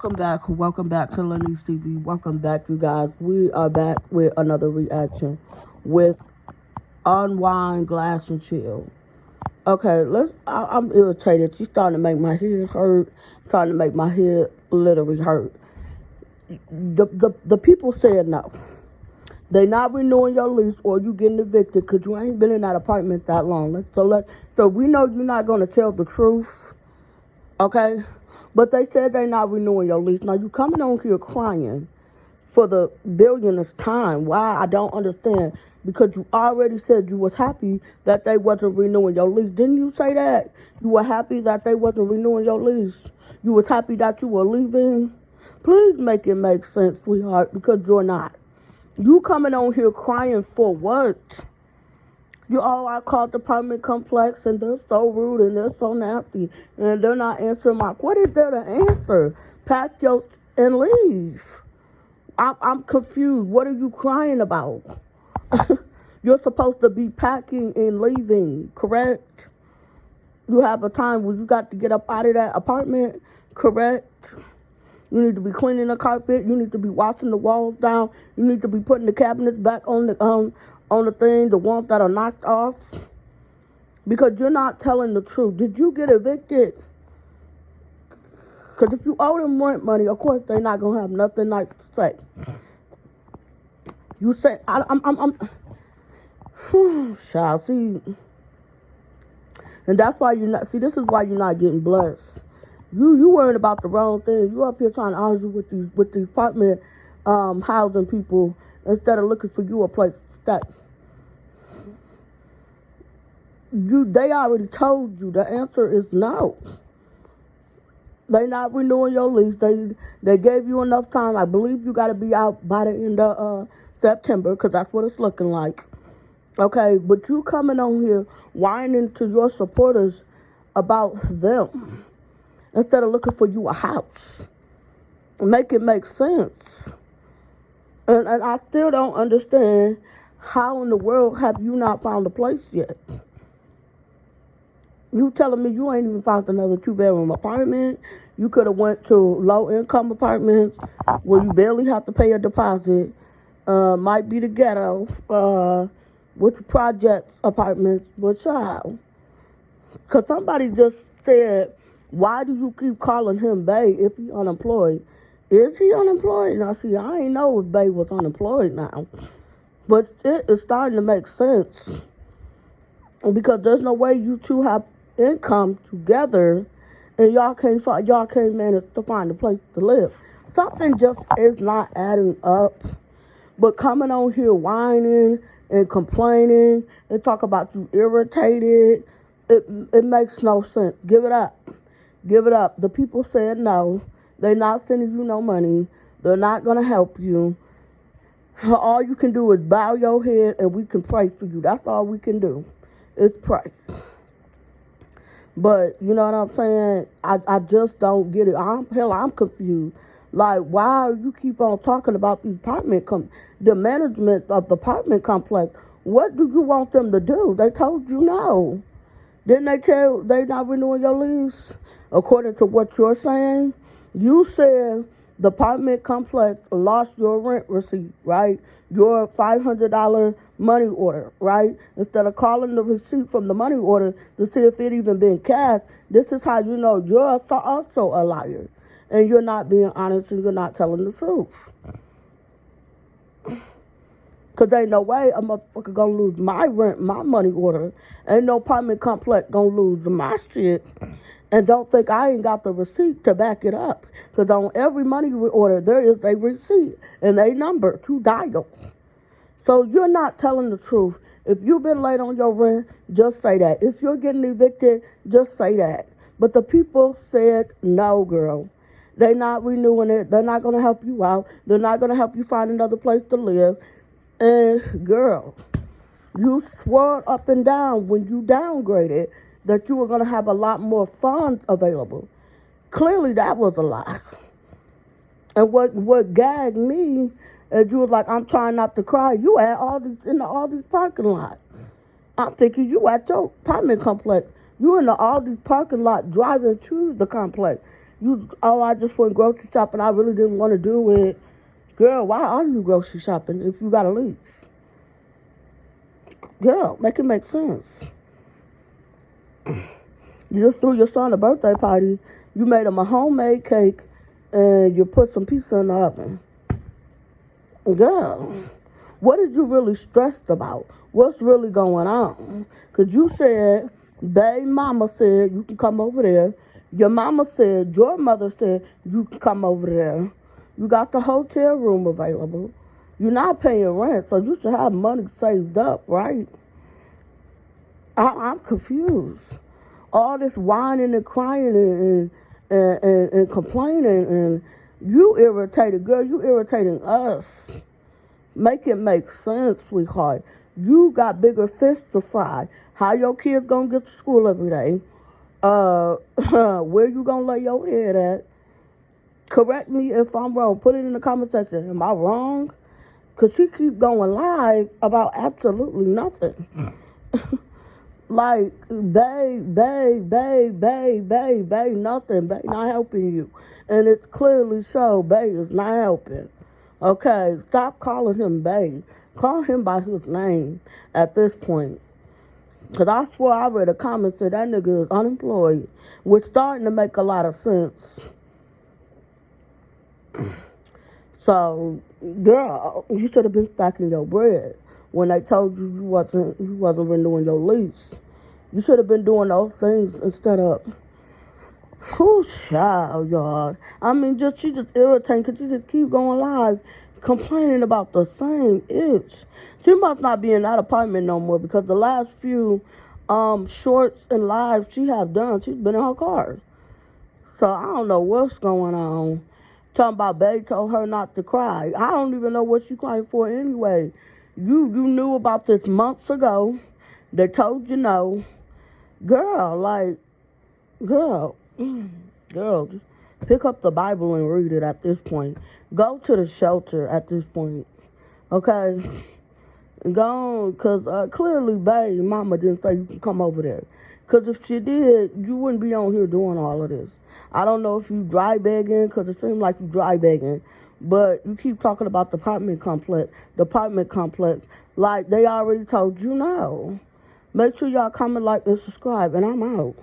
Welcome back to Lenny's TV. Welcome back, you guys. We are back with another reaction with Unwind, Glass, and Chill. Okay, I'm irritated. She's starting to make my head hurt, starting to make my head literally hurt. The people said no. They not renewing your lease or you getting evicted because you ain't been in that apartment that long. So we know you're not going to tell the truth, okay? But they said they not renewing your lease. Now you coming on here crying for the billionth time. Why? I don't understand. Because you already said you was happy that they wasn't renewing your lease. Didn't you say that? You were happy that they wasn't renewing your lease. You was happy that you were leaving. Please make it make sense, sweetheart, because you're not. You coming on here crying for what? I called the apartment complex and they're so rude and they're so nasty and they're not answering what is there to answer? Pack your and leave. I'm confused. What are you crying about? You're supposed to be packing and leaving, correct? You have a time where you got to get up out of that apartment, correct? You need to be cleaning the carpet. You need to be washing the walls down. You need to be putting the cabinets back on the thing, the ones that are knocked off. Because you're not telling the truth. Did you get evicted? Because if you owe them rent money, of course they're not gonna have nothing nice to say. You say child, see, and that's why you're not. See, this is why you're not getting blessed. You worrying about the wrong thing. You up here trying to argue with these apartment housing people instead of looking for you a place to stay. They already told you the answer is no. They not renewing your lease. They gave you enough time. I believe you got to be out by the end of September because that's what it's looking like. Okay, but you coming on here whining to your supporters about them instead of looking for you a house. Make it make sense. And I still don't understand how in the world have you not found a place yet? You telling me you ain't even found another 2-bedroom apartment? You could have went to low-income apartments where you barely have to pay a deposit. Might be the ghetto, with project apartments, but child. Because somebody just said, why do you keep calling him Bay if he unemployed? Is he unemployed? Now, see, I ain't know if Bay was unemployed now. But it is starting to make sense. Because there's no way you two have income together and y'all can't manage to find a place to live. Something just is not adding up. But coming on here whining and complaining and talk about you irritated, it makes no sense. Give it up. Give it up. The people said no. They're not sending you no money. They're not going to help you. All you can do is bow your head and we can pray for you. That's all we can do is pray. But, you know what I'm saying? I just don't get it. I'm confused. Like, why you keep on talking about the the management of the apartment complex? What do you want them to do? They told you no. Didn't they tell they not renewing your lease? According to what you're saying, you said the apartment complex lost your rent receipt, right? Your $500 money order, right? Instead of calling the receipt from the money order to see if it even been cashed, this is how you know you're also a liar. And you're not being honest and you're not telling the truth. Because ain't no way a motherfucker gonna lose my rent, my money order. Ain't no apartment complex gonna lose my shit. And don't think I ain't got the receipt to back it up. Because on every money order, there is a receipt and a number to dial. So you're not telling the truth. If you've been late on your rent, just say that. If you're getting evicted, just say that. But the people said, no, girl. They're not renewing it. They're not going to help you out. They're not going to help you find another place to live. And, girl, you swore up and down when you downgraded that you were going to have a lot more funds available. Clearly, that was a lie. And what gagged me is you was like, I'm trying not to cry. You at all these parking lots. I'm thinking you at your apartment complex. You in the Aldi parking lot driving to the complex. I just went grocery shopping. I really didn't want to do it. Girl, why are you grocery shopping if you got a lease? Girl, make it make sense. You just threw your son a birthday party. You made him a homemade cake, and you put some pizza in the oven. Girl, what did you really stressed about? What's really going on? Because you said, babe mama said you can come over there. Your mama said, your mother said you can come over there. You got the hotel room available. You're not paying rent, so you should have money saved up, right? I'm confused. All this whining and crying and complaining, and you irritated. Girl, you irritating us. Make it make sense, sweetheart. You got bigger fish to fry. How your kids gonna get to school every day? Where you gonna lay your head at? Correct me if I'm wrong. Put it in the comment section. Am I wrong? Because she keep going live about absolutely nothing. Like, babe, nothing. Babe not helping you. And it's clearly so. Babe is not helping. Okay, stop calling him babe. Call him by his name at this point. Because I swear I read a comment that that nigga is unemployed, which starting to make a lot of sense. So, girl, you should have been stacking your bread when they told you you wasn't renewing your lease. You should have been doing those things instead of, whoo, child, y'all. I mean, she just irritating because she just keep going live complaining about the same itch. She must not be in that apartment no more because the last few shorts and lives she have done, she's been in her car. So I don't know what's going on. Talking about babe told her not to cry. I don't even know what she crying for anyway. You knew about this months ago. They told you no. Girl, girl, just pick up the Bible and read it at this point. Go to the shelter at this point. Okay? Go on, because clearly, babe, mama didn't say you can come over there. Because if she did, you wouldn't be on here doing all of this. I don't know if you dry begging, because it seems like you dry begging. But you keep talking about the apartment complex. Like they already told you no. Make sure y'all comment, like, and subscribe. And I'm out.